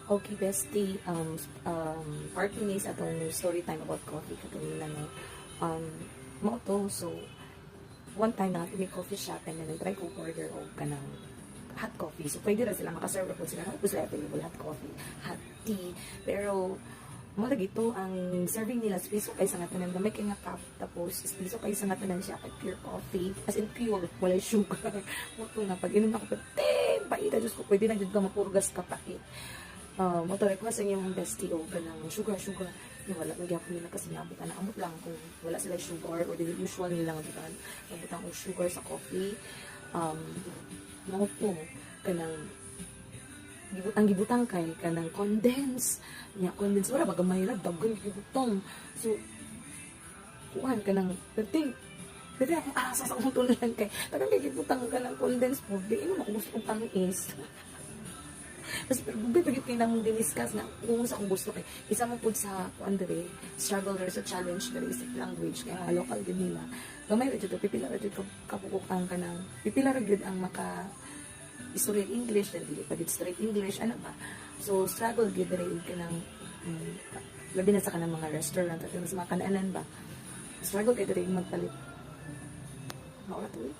Okay, bestie, part ni sa atong story time about coffee katong na no. Mo to, so one time na may coffee shop and then try ko order og kanang hot coffee. So pwede ra sila makaserve po sila. Ano sila available hot coffee, hot tea. Pero mo lagi to ang serving nila piso kay sa ngatanan na may kay nga cup tapos piso kay sa ngatanan siya kay pure coffee as in pure wala sugar. Mo to nga pag inom ako paita Diyos ko pwede na jud ka mapurgas ka pait. Mo to request ang yung bestie o kanang sugar yung wala nagyan ko nila kasi nabot na amot lang kung wala sila sugar or the usual nila nga bitan nabutang og sugar sa coffee. Mo to kanang gibutang kay kanang condense wala magamay lang dagan gibutang so kuhan kanang pwede akong asa sa kong tulan kay tagang gibutang kanang condense po di ino ako gusto kong tamis tapos pwede kayo nang diniscuss na kung sa kong gusto kay isa mo po sa kuan dire struggle or sa challenge na isip language kaya local din nila gamay ra jud pipila ra jud kapukok ang kanang pipila ra jud ang maka straight English, then dili pa dito straight English, ano ba? So, struggle gid rin ka ng, labi na sa kanang mga restaurant, at sa mga kanaanan ba? Struggle kayo rin magpalit. Maura to